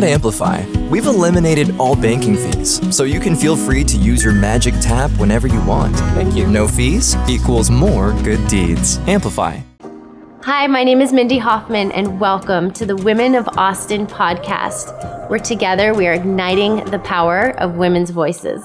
At Amplify, we've eliminated all banking fees, so you can feel free to use your magic tap whenever you want. Thank you. No fees equals more good deeds. Amplify. Hi, my name is Mindy Hofman, and welcome to the Women of Austin podcast, where together we are igniting the power of women's voices.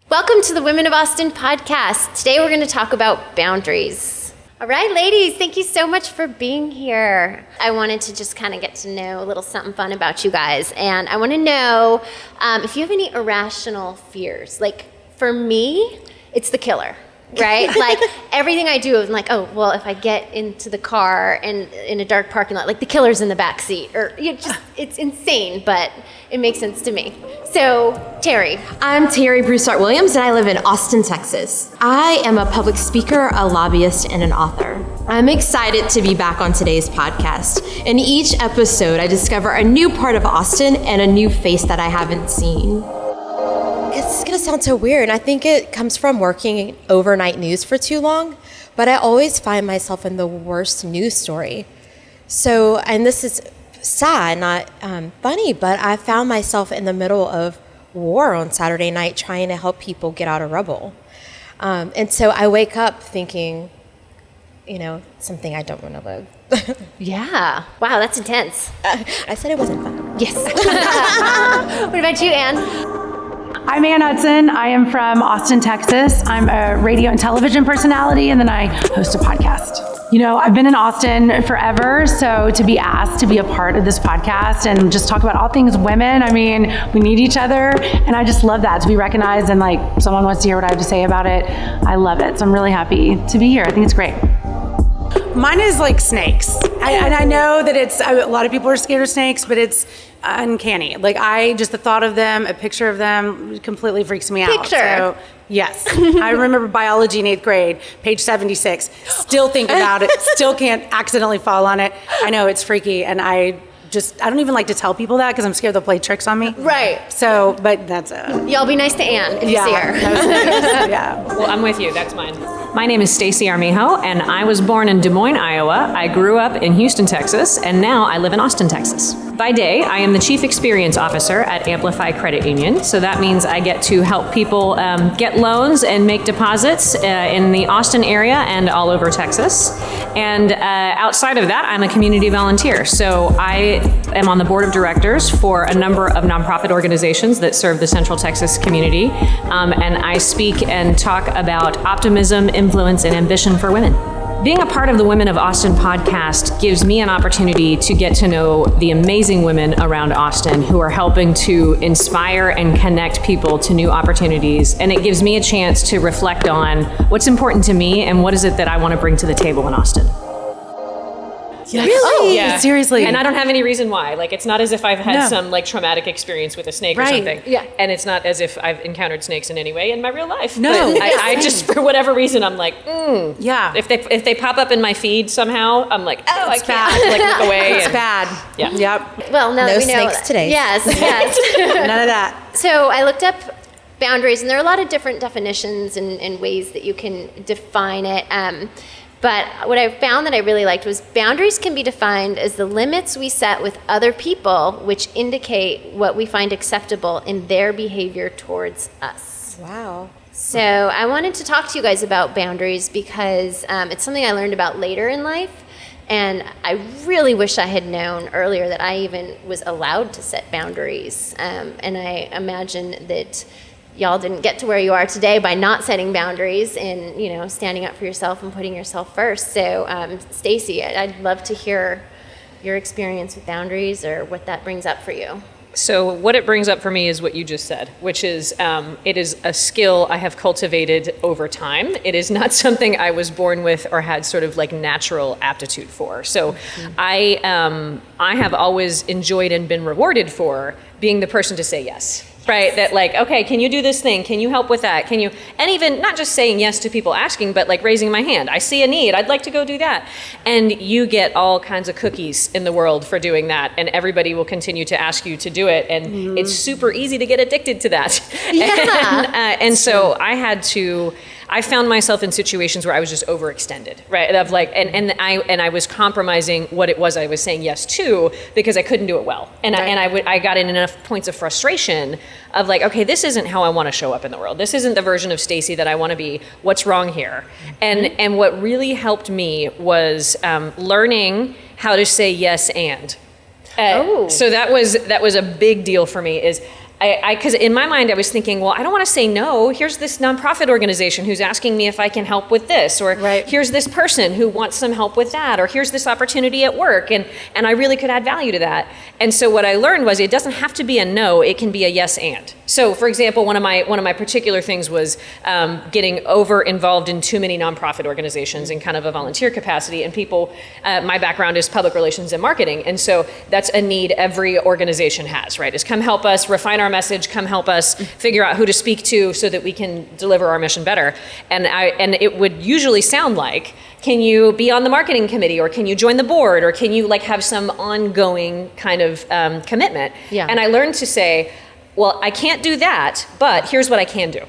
Welcome to the Women of Austin podcast. Today we're going to talk about boundaries. All right, ladies, thank you so much for being here. I wanted to just kind of get to know a little something fun about you guys. And I want to know if you have any irrational fears. Like, for me, it's the killer, right? Like, everything I do, I'm like, oh, well, if I get into the car and in a dark parking lot, like the killer's in the back seat. Or it's insane, but it makes sense to me. So, Terri. I'm Terri Broussard Williams, and I live in Austin, Texas. I am a public speaker, a lobbyist, and an author. I'm excited to be back on today's podcast. In each episode, I discover a new part of Austin and a new face that I haven't seen. It's going to sound so weird, and I think it comes from working in overnight news for too long, but I always find myself in the worst news story. So, and this is sad, not funny, but I found myself in the middle of war on Saturday night trying to help people get out of rubble. And so I wake up thinking, something I don't want to live. Yeah. Wow, that's intense. I said it wasn't fun. Yes. What about you, Anne? I'm Anne Hudson. I am from Austin, Texas. I'm a radio and television personality, and then I host a podcast. I've been in Austin forever, so to be asked to be a part of this podcast and just talk about all things women, we need each other, and I just love that, to be recognized and someone wants to hear what I have to say about it. I love it, so I'm really happy to be here. I think it's great. Mine is like snakes. I know that a lot of people are scared of snakes, but it's uncanny. The thought of them, a picture of them completely freaks me out. Picture. So, yes. I remember biology in 8th grade, page 76. Still think about it. Still can't accidentally fall on it. I know it's freaky, and I don't even like to tell people that because I'm scared they'll play tricks on me. Right. So, but that's it. Y'all be nice to Anne if you see her. Yeah. Well, I'm with you. That's mine. My name is Stacy Armijo, and I was born in Des Moines, Iowa. I grew up in Houston, Texas, and now I live in Austin, Texas. By day, I am the Chief Experience Officer at Amplify Credit Union, so that means I get to help people get loans and make deposits in the Austin area and all over Texas. And outside of that, I'm a community volunteer, so I am on the board of directors for a number of nonprofit organizations that serve the Central Texas community, and I speak and talk about optimism, influence, and ambition for women. Being a part of the Women of Austin podcast gives me an opportunity to get to know the amazing women around Austin who are helping to inspire and connect people to new opportunities. And it gives me a chance to reflect on what's important to me and what is it that I want to bring to the table in Austin. Yes. Really? Oh, yeah. Seriously. And I don't have any reason why. It's not as if I've had some traumatic experience with a snake or something. Yeah. And it's not as if I've encountered snakes in any way in my real life. No. But I just, for whatever reason, I'm like, Yeah. If they pop up in my feed somehow, I'm like, oh, It's I can't look away. It's bad. Yeah. Yep. Well, now No that we know. snakes today. Yes. None of that. So I looked up boundaries, and there are a lot of different definitions and ways that you can define it. But what I found that I really liked was boundaries can be defined as the limits we set with other people which indicate what we find acceptable in their behavior towards us. Wow. So I wanted to talk to you guys about boundaries because it's something I learned about later in life. And I really wish I had known earlier that I even was allowed to set boundaries. And I imagine that y'all didn't get to where you are today by not setting boundaries and, standing up for yourself and putting yourself first. So, Stacy, I'd love to hear your experience with boundaries or what that brings up for you. So what it brings up for me is what you just said, which is it is a skill I have cultivated over time. It is not something I was born with or had sort of like natural aptitude for. So I have always enjoyed and been rewarded for being the person to say yes. Right, that like, okay, can you do this thing? Can you help with that? Can you, and even not just saying yes to people asking, but like raising my hand. I see a need, I'd like to go do that. And you get all kinds of cookies in the world for doing that, and everybody will continue to ask you to do it, and it's super easy to get addicted to that. Yeah. And so I found myself in situations where I was just overextended, right? Of like, and I was compromising what it was I was saying yes to because I couldn't do it well, and I got in enough points of frustration of like, okay, this isn't how I want to show up in the world. This isn't the version of Stacy that I want to be. What's wrong here? And what really helped me was learning how to say yes and. So that was a big deal for me. Is because in my mind I was thinking, well, I don't want to say no. Here's this nonprofit organization who's asking me if I can help with this, or here's this person who wants some help with that, or here's this opportunity at work, and I really could add value to that. And so what I learned was it doesn't have to be a no, it can be a yes and. So for example, one of my particular things was getting over involved in too many nonprofit organizations in kind of a volunteer capacity, and people, my background is public relations and marketing, and so that's a need every organization has, right? Is come help us refine our message, come help us figure out who to speak to so that we can deliver our mission better. And it would usually sound like, can you be on the marketing committee, or can you join the board, or can you like have some ongoing kind of commitment? Yeah. And I learned to say, well, I can't do that, but here's what I can do.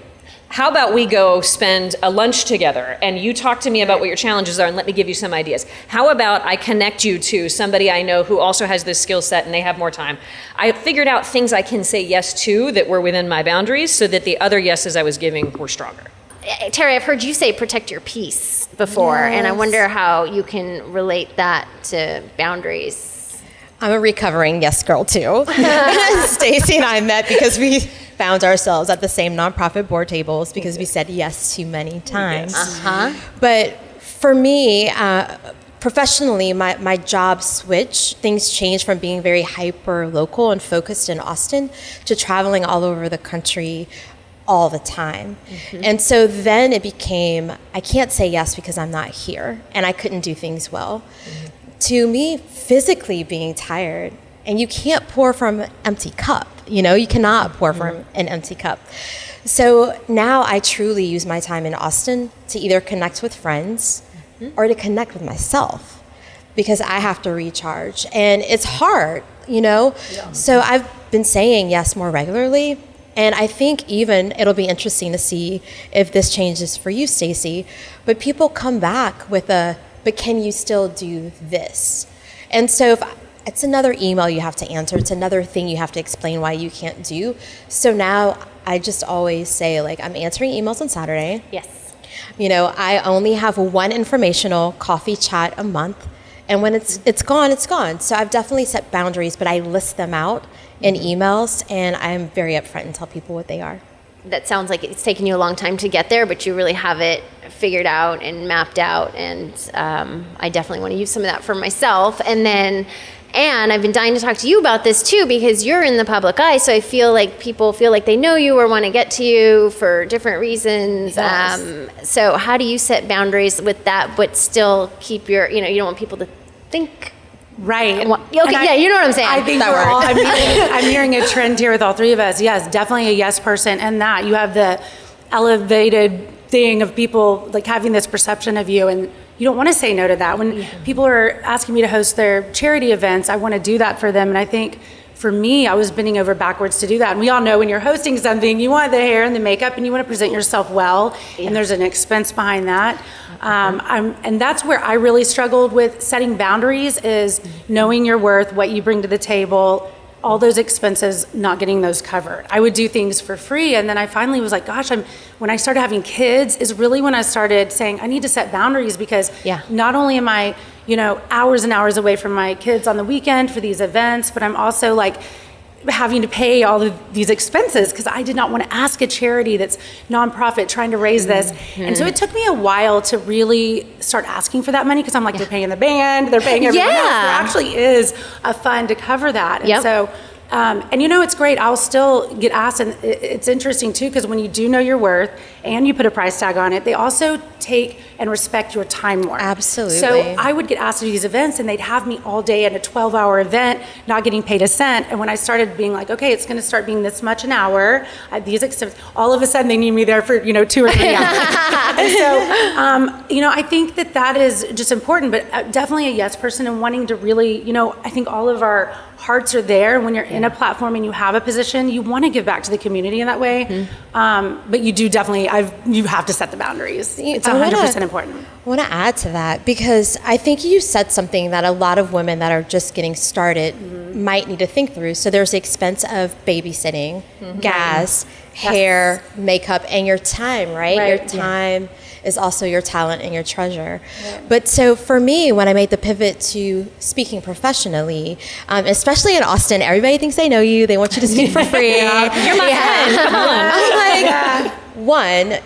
How about we go spend a lunch together and you talk to me about what your challenges are and let me give you some ideas. How about I connect you to somebody I know who also has this skill set and they have more time. I figured out things I can say yes to that were within my boundaries so that the other yeses I was giving were stronger. Terri, I've heard you say protect your peace before, and I wonder how you can relate that to boundaries. I'm a recovering yes girl too. Stacy and I met because we found ourselves at the same nonprofit board tables because we said yes too many times. But for me, professionally, my job switched. Things changed from being very hyper local and focused in Austin to traveling all over the country all the time. And so then it became, I can't say yes because I'm not here and I couldn't do things well. To me, physically being tired, and you can't pour from an empty cup, you know, you cannot pour from an empty cup. So now I truly use my time in Austin to either connect with friends or to connect with myself, because I have to recharge, and it's hard, you know? So I've been saying yes more regularly, and I think even it'll be interesting to see if this changes for you, Stacy, but people come back with but can you still do this? And so it's another email you have to answer. It's another thing you have to explain why you can't do. So now I just always say, like, I'm answering emails on Saturday. Yes. You know, I only have one informational coffee chat a month. And when it's gone, it's gone. So I've definitely set boundaries, but I list them out in emails, and I'm very upfront and tell people what they are. That sounds like it's taken you a long time to get there, but you really have it figured out and mapped out. And I definitely want to use some of that for myself. And then, Anne, I've been dying to talk to you about this too, because you're in the public eye. So I feel like people feel like they know you or want to get to you for different reasons. Yes. So how do you set boundaries with that, but still keep you don't want people to think. Right. Okay, you know what I'm saying. I think I'm hearing a trend here with all three of us. Yes, definitely a yes person. And that you have the elevated thing of people like having this perception of you, and you don't want to say no to that. When people are asking me to host their charity events, I want to do that for them. And I think for me, I was bending over backwards to do that. And we all know when you're hosting something, you want the hair and the makeup and you want to present yourself well. And there's an expense behind that. And that's where I really struggled with setting boundaries, is knowing your worth, what you bring to the table, all those expenses, not getting those covered. I would do things for free. And then I finally was like, gosh, when I started having kids is really when I started saying I need to set boundaries, because not only am I, hours and hours away from my kids on the weekend for these events, but I'm also like having to pay all of these expenses because I did not want to ask a charity that's nonprofit trying to raise this. And so it took me a while to really start asking for that money, because I'm like, they're paying the band, they're paying everyone else. There actually is a fund to cover that. And so And it's great. I'll still get asked, and it's interesting too, because when you do know your worth and you put a price tag on it, they also take and respect your time more. Absolutely. So I would get asked to these events, and they'd have me all day at a 12-hour event, not getting paid a cent. And when I started being like, okay, it's going to start being this much an hour, these expenses, all of a sudden they need me there for 2 or 3 hours. And so, I think that is just important, but definitely a yes person and wanting to really, I think all of our hearts are there when you're in a platform and you have a position, you want to give back to the community in that way. Mm-hmm. But you do definitely, you have to set the boundaries. It's 100% important. I want to add to that because I think you said something that a lot of women that are just getting started might need to think through. So there's the expense of babysitting, gas, hair, makeup, and your time, right? Your time is also your talent and your treasure. Yeah. But so for me, when I made the pivot to speaking professionally, especially in Austin, everybody thinks they know you. They want you to speak for free. You're my friend. Come on. I'm like, one,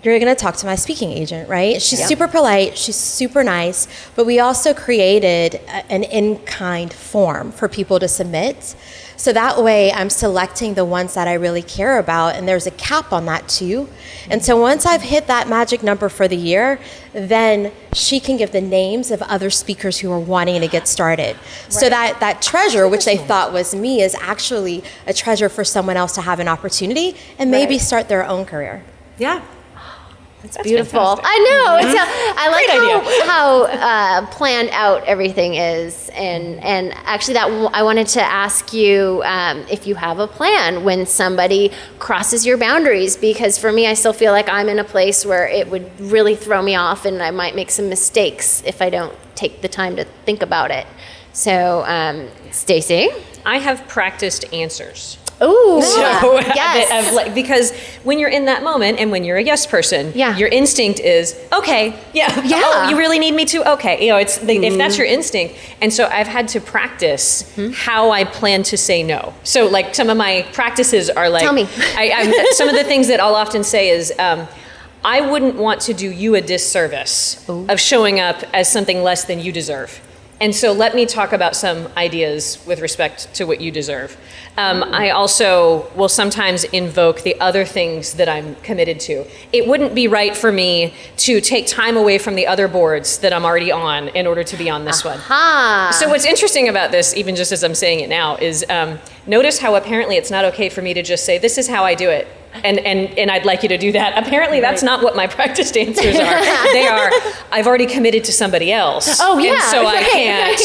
you're going to talk to my speaking agent, right? She's super polite. She's super nice. But we also created an in-kind form for people to submit. So that way I'm selecting the ones that I really care about, and there's a cap on that too. And so once I've hit that magic number for the year, then she can give the names of other speakers who are wanting to get started. Right. So that treasure, which they thought was me, is actually a treasure for someone else to have an opportunity and maybe start their own career. Yeah. That's beautiful. Fantastic. I know. Mm-hmm. I like how planned out everything is, and actually, that I wanted to ask you if you have a plan when somebody crosses your boundaries, because for me, I still feel like I'm in a place where it would really throw me off, and I might make some mistakes if I don't take the time to think about it. So, Stacy, I have practiced answers. Oh, so, yes. Because when you're in that moment and when you're a yes person, your instinct is, okay, oh, you really need me to? Okay. It's if that's your instinct. And so I've had to practice how I plan to say no. So like some of my practices are like, tell me. Some of the things that I'll often say is, I wouldn't want to do you a disservice of showing up as something less than you deserve. And so let me talk about some ideas with respect to what you deserve. I also will sometimes invoke the other things that I'm committed to. It wouldn't be right for me to take time away from the other boards that I'm already on in order to be on this one. So what's interesting about this, even just as I'm saying it now, is notice how apparently it's not okay for me to just say, this is how I do it. And I'd like you to do that. Apparently that's not what my practiced answers are. They are, I've already committed to somebody else. Oh yeah. And so I can't,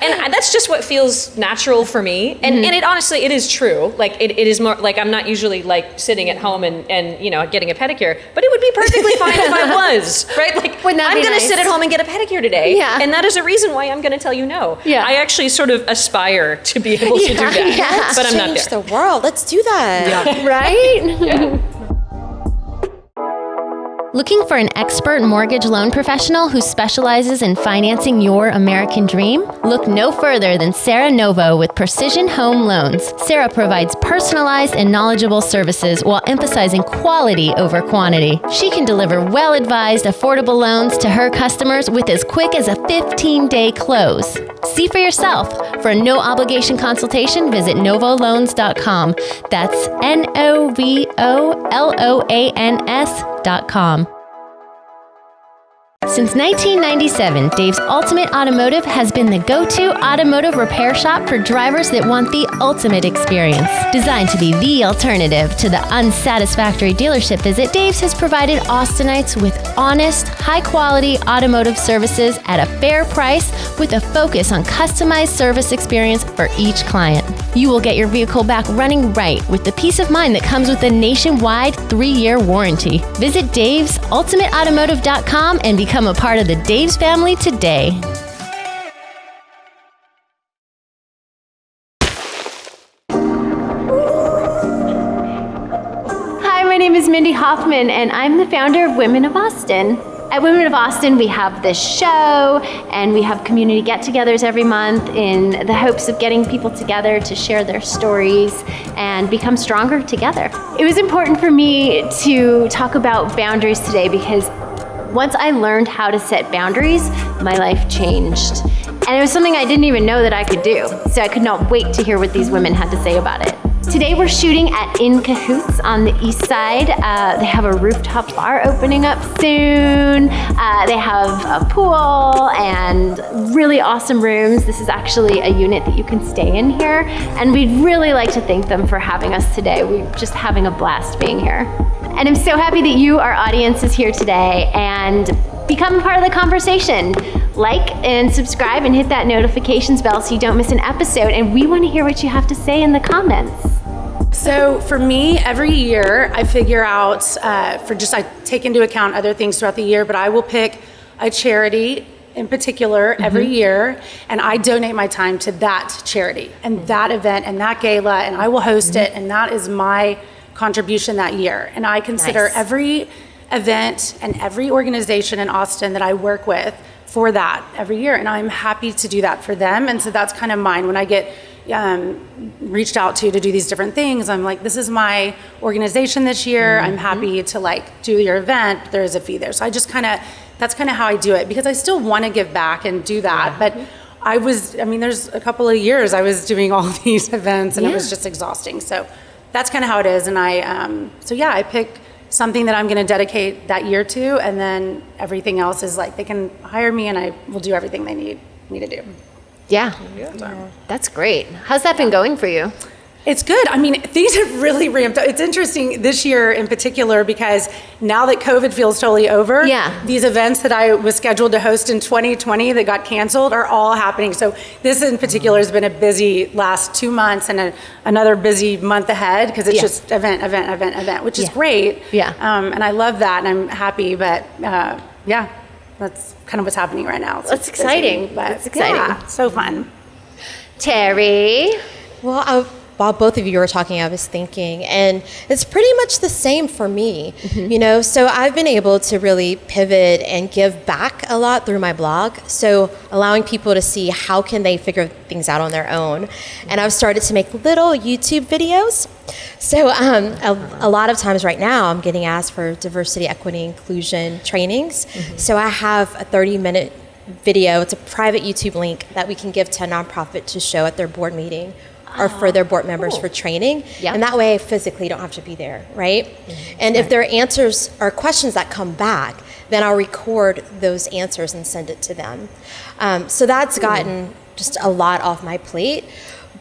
and that's just what feels natural for me. And it honestly, it is true. Like it is more, like I'm not usually like sitting at home and getting a pedicure, but it would be perfectly fine if I was, right? Like I'm going to sit at home and get a pedicure today. Yeah. And that is a reason why I'm going to tell you no. Yeah. I actually sort of aspire to be able to do that, but I'm not there. Change the world. Let's do that. Yeah. Right? Looking for an expert mortgage loan professional who specializes in financing your American dream? Look no further than Sarah Novo with Precision Home Loans. Sarah provides personalized and knowledgeable services while emphasizing quality over quantity. She can deliver well-advised, affordable loans to her customers with as quick as a 15-day close. See for yourself. For a no-obligation consultation, visit novoloans.com. That's NOVOLOANS.com. Since 1997, Dave's Ultimate Automotive has been the go-to automotive repair shop for drivers that want the ultimate experience. Designed to be the alternative to the unsatisfactory dealership visit, Dave's has provided Austinites with honest, high-quality automotive services at a fair price with a focus on customized service experience for each client. You will get your vehicle back running right with the peace of mind that comes with a nationwide 3-year warranty. Visit Dave'sUltimateAutomotive.com and become a part of the Dave's family today. Hi, my name is Mindy Hofman, and I'm the founder of Women of Austin. At Women of Austin, we have this show, and we have community get-togethers every month in the hopes of getting people together to share their stories and become stronger together. It was important for me to talk about boundaries today because once I learned how to set boundaries, my life changed. And it was something I didn't even know that I could do. So I could not wait to hear what these women had to say about it. Today we're shooting at In Cahoots on the east side. They have a rooftop bar opening up soon. They have a pool and really awesome rooms. This is actually a unit that you can stay in here. And we'd really like to thank them for having us today. We're just having a blast being here. And I'm so happy that you, our audience, is here today and become a part of the conversation. Like and subscribe and hit that notifications bell so you don't miss an episode. And we want to hear what you have to say in the comments. So for me, every year I figure out, I take into account other things throughout the year, but I will pick a charity in particular every year, and I donate my time to that charity and that event and that gala, and I will host it, and that is my contribution that year. And I consider every event and every organization in Austin that I work with for that every year, and I'm happy to do that for them. And so that's kind of mine. When I get reached out to do these different things, I'm like, this is my organization this year. I'm happy to do your event. There is a fee there. So I just that's kind of how I do it, because I still want to give back and do that. But there's a couple of years I was doing all these events and it was just exhausting. So that's kind of how it is. And I pick something that I'm going to dedicate that year to, and then everything else is they can hire me and I will do everything they need me to do. Yeah. That's great. How's that been going for you? It's good. Things have really ramped up. It's interesting this year in particular, because now that COVID feels totally over, these events that I was scheduled to host in 2020 that got canceled are all happening. So this in particular has been a busy last 2 months and another busy month ahead, because it's just event, which is great. And I love that, and I'm happy, but that's kind of what's happening right now. So that's exciting. That's exciting. Yeah, so fun. Terri? Well, while both of you were talking, I was thinking, and it's pretty much the same for me, so I've been able to really pivot and give back a lot through my blog. So allowing people to see how can they figure things out on their own. And I've started to make little YouTube videos. So a lot of times right now I'm getting asked for diversity, equity, inclusion trainings. So I have a 30-minute video. It's a private YouTube link that we can give to a nonprofit to show at their board meeting or for their board members for training. And that way I physically don't have to be there, right? And if there are answers or questions that come back, then I'll record those answers and send it to them. So that's gotten just a lot off my plate.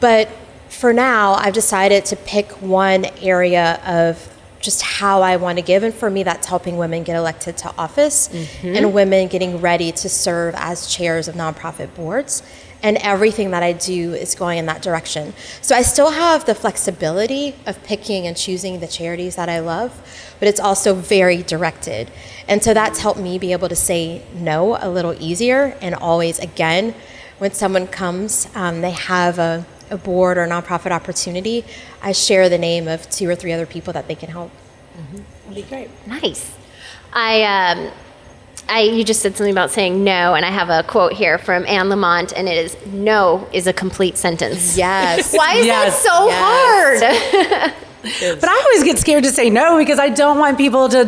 But for now, I've decided to pick one area of just how I want to give. And for me, that's helping women get elected to office and women getting ready to serve as chairs of nonprofit boards. And everything that I do is going in that direction. So I still have the flexibility of picking and choosing the charities that I love, but it's also very directed. And so that's helped me be able to say no a little easier. And always, again, when someone comes, they have a board or nonprofit opportunity, I share the name of 2 or 3 other people that they can help. That'd be great. Nice. You just said something about saying no, and I have a quote here from Anne Lamont, and it is, "No is a complete sentence." Yes. Why is that so hard? But I always get scared to say no, because I don't want people to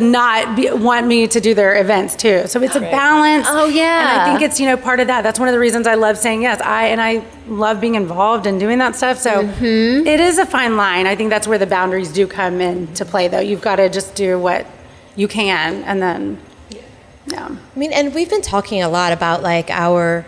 want me to do their events too. So it's a balance. Oh, yeah. And I think it's, part of that. That's one of the reasons I love saying yes. I love being involved and doing that stuff. So it is a fine line. I think that's where the boundaries do come into play, though. You've got to just do what you can, and then... Yeah. And we've been talking a lot about our,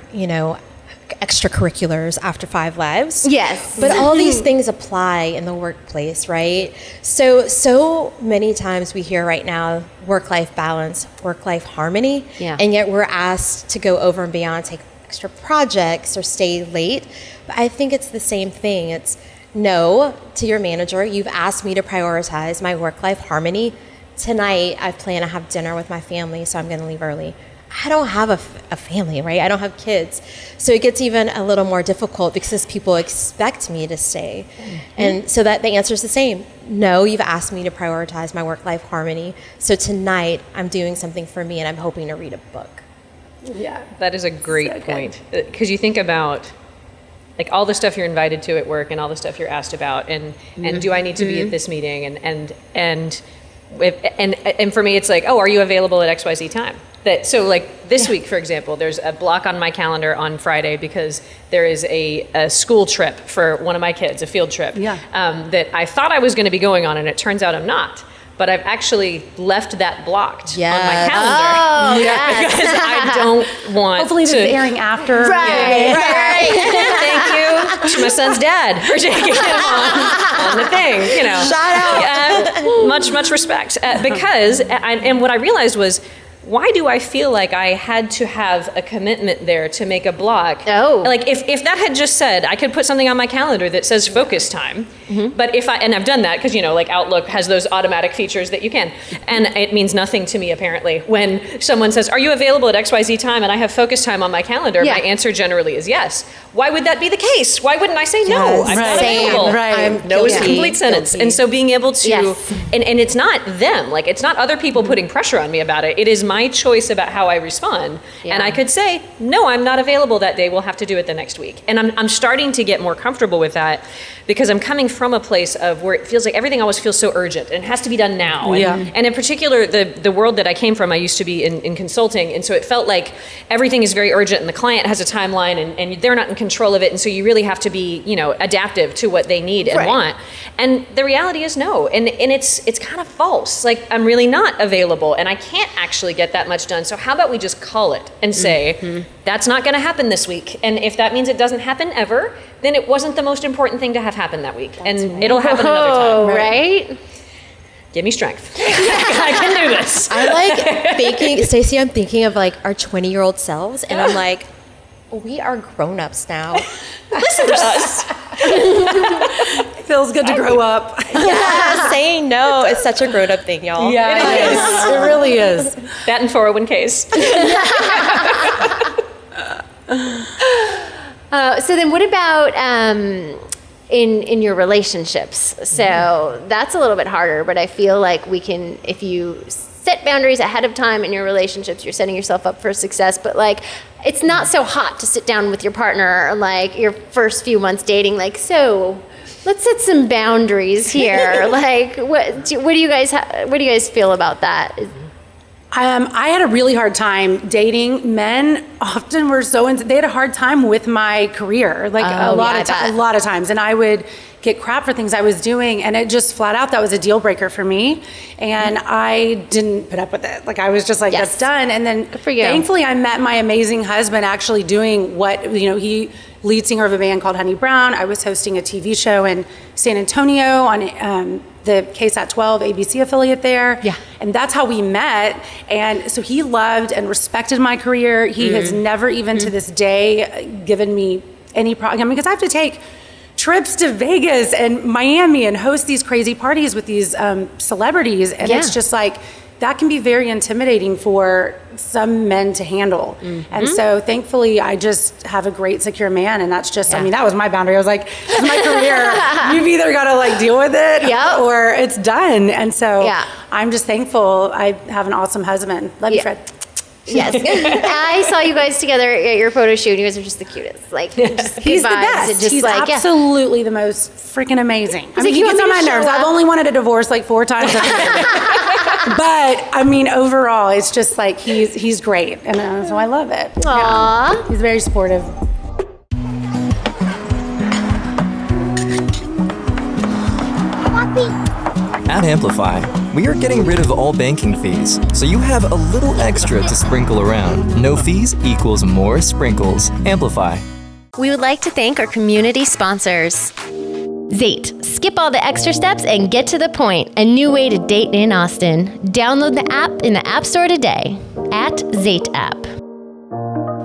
extracurriculars after 5 Lives. Yes. But all these things apply in the workplace, right? So many times we hear right now work-life balance, work-life harmony, and yet we're asked to go over and beyond, take extra projects or stay late. But I think it's the same thing. It's no to your manager. You've asked me to prioritize my work-life harmony. Tonight, I plan to have dinner with my family, so I'm going to leave early. I don't have a family, right? I don't have kids. So it gets even a little more difficult because people expect me to stay. And so that the answer is the same. No, you've asked me to prioritize my work-life harmony. So tonight, I'm doing something for me, and I'm hoping to read a book. Yeah. That is a great point. Because you think about all the stuff you're invited to at work and all the stuff you're asked about, and do I need to be at this meeting, and for me, it's are you available at XYZ time? So like this week, for example, there's a block on my calendar on Friday because there is a school trip for one of my kids, a field trip, that I thought I was going to be going on, and it turns out I'm not. But I've actually left that blocked on my calendar because I don't want Hopefully this is airing after. Right. Thank you to my son's dad for taking him on the thing. Shout out. Much respect. Because, and what I realized was, why do I feel like I had to have a commitment there to make a block? Oh. Like if that had just said, I could put something on my calendar that says focus time, but and I've done that because, like Outlook has those automatic features that you can, and it means nothing to me apparently. When someone says, are you available at XYZ time, and I have focus time on my calendar, my answer generally is yes. Why would that be the case? Why wouldn't I say no? I'm not available. Right. No is a complete sentence. And so being able to, and it's not them, like it's not other people putting pressure on me about it. It is my choice about how I respond. And I could say, no, I'm not available that day. We'll have to do it the next week. And I'm starting to get more comfortable with that because I'm coming from a place of where it feels like everything always feels so urgent and has to be done now. And in particular, the world that I came from, I used to be in consulting. And so it felt like everything is very urgent and the client has a timeline and they're not in control of it. And so you really have to be, adaptive to what they need and want. And the reality is no. And it's kind of false. Like I'm really not available and I can't actually get that much done. So how about we just call it and say, that's not going to happen this week. And if that means it doesn't happen ever, then it wasn't the most important thing to have happen that week. It'll happen another time. Right? Give me strength. I can do this. I'm like thinking, Stacy, I'm thinking of like our 20-year-old selves, and I'm like, we are grown-ups now. Listen to us. Feels good to grow up. Yeah, saying no is such a grown-up thing, y'all. Yeah, it is. It really is. That and 401ks. So then what about in your relationships? So that's a little bit harder, but I feel like we can, if you set boundaries ahead of time in your relationships, you're setting yourself up for success. But like, it's not so hot to sit down with your partner, like your first few months dating, like, so let's set some boundaries here. Like, what do you guys feel about that? I had a really hard time dating. Men often were they had a hard time with my career, like a lot of times. And I would get crap for things I was doing, and it just flat out, that was a deal breaker for me. And I didn't put up with it. Like I was just like, that's done. And then thankfully I met my amazing husband actually doing what, he lead singer of a band called Honey Brown. I was hosting a TV show in San Antonio on the KSAT 12 ABC affiliate there. Yeah. And that's how we met. And so he loved and respected my career. He has never even to this day given me any problem, because I have to take trips to Vegas and Miami and host these crazy parties with these celebrities. And it's just like, that can be very intimidating for some men to handle. And so thankfully I just have a great secure man, and that's just, that was my boundary. I was like, this is my career. You've either got to like deal with it or it's done. And so I'm just thankful I have an awesome husband. Love you, Fred. Yes. I saw you guys together at your photo shoot. You guys are just the cutest. Like, just he's the best. He's absolutely the most freaking amazing. I mean, he gets on my nerves. I've only wanted a divorce like 4 times. But I mean, overall, it's just like he's great, and so I love it. Aww. Yeah. He's very supportive. At Amplify, we are getting rid of all banking fees, so you have a little extra to sprinkle around. No fees equals more sprinkles. Amplify. We would like to thank our community sponsors. Zate. Skip all the extra steps and get to the point. A new way to date in Austin. Download the app in the App Store today. At Zate app.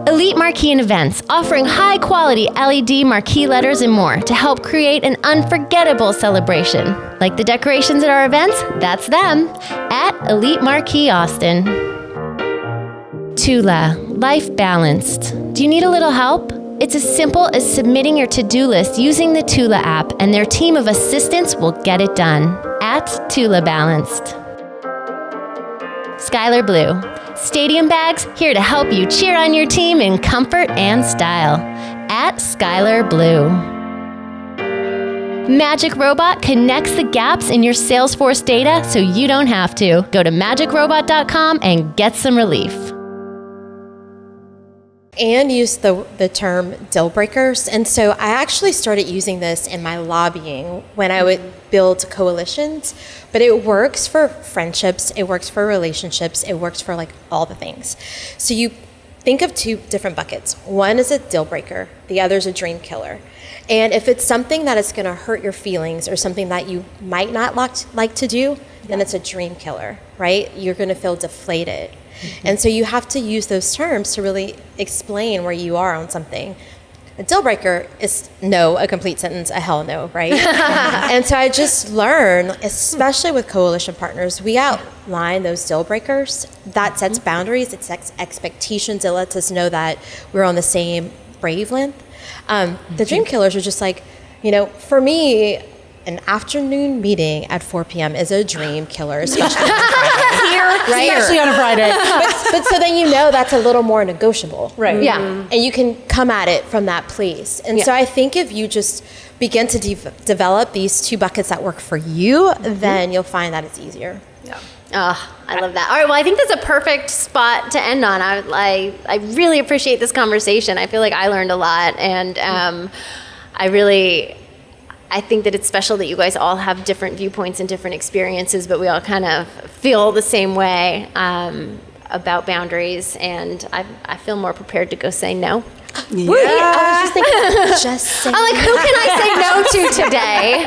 Elite Marquee and Events, offering high-quality LED marquee letters and more to help create an unforgettable celebration. Like the decorations at our events? That's them. At Elite Marquee Austin. Tula, Life Balanced. Do you need a little help? It's as simple as submitting your to-do list using the Tula app, and their team of assistants will get it done. At Tula Balanced. Skylar Blue. Stadium bags, here to help you cheer on your team in comfort and style. At Skylar Blue. Magic Robot connects the gaps in your Salesforce data so you don't have to. Go to magicrobot.com and get some relief. Anne used the term deal breakers. And so I actually started using this in my lobbying when I would build coalitions. But it works for friendships, it works for relationships, it works for like all the things. So you think of two different buckets. One is a deal breaker, the other is a dream killer. And if it's something that is going to hurt your feelings or something that you might not like to do, then it's a dream killer, right? You're going to feel deflated. And so you have to use those terms to really explain where you are on something. A deal breaker is no, a complete sentence, a hell no, right? And so I just learned, especially with coalition partners, we outline those deal breakers. That sets boundaries, it sets expectations, it lets us know that we're on the same wavelength. The dream killers are just like, for me, an afternoon meeting at 4 p.m. is a dream killer, especially on a Friday. Right? Especially on a Friday. But so then that's a little more negotiable. Right. Yeah. And you can come at it from that place. And so I think if you just begin to develop these two buckets that work for you, then you'll find that it's easier. Yeah. Oh, I love that. All right, well, I think that's a perfect spot to end on. I really appreciate this conversation. I feel like I learned a lot, and I think that it's special that you guys all have different viewpoints and different experiences, but we all kind of feel the same way about boundaries, and I feel more prepared to go say no. Yeah. I was just thinking, just say I'm like, who can I say no to today?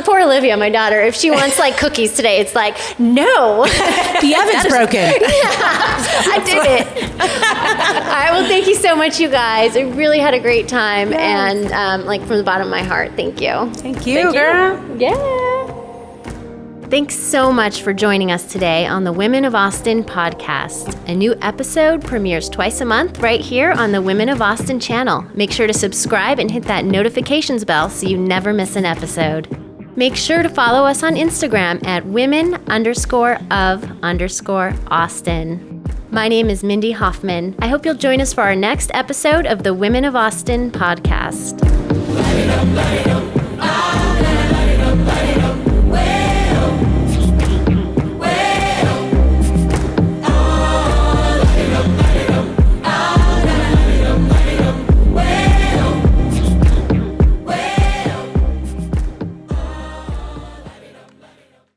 Poor Olivia, my daughter, if she wants like cookies today, it's like, no. The oven's broken. I did it. All right, well, thank you so much, you guys. I really had a great time, and from the bottom of my heart, thank you. Thank you, girl. Yeah. Thanks so much for joining us today on the Women of Austin podcast. A new episode premieres twice a month right here on the Women of Austin channel. Make sure to subscribe and hit that notifications bell so you never miss an episode. Make sure to follow us on Instagram at women_of_Austin. My name is Mindy Hofman. I hope you'll join us for our next episode of the Women of Austin podcast. Light it up, light it up.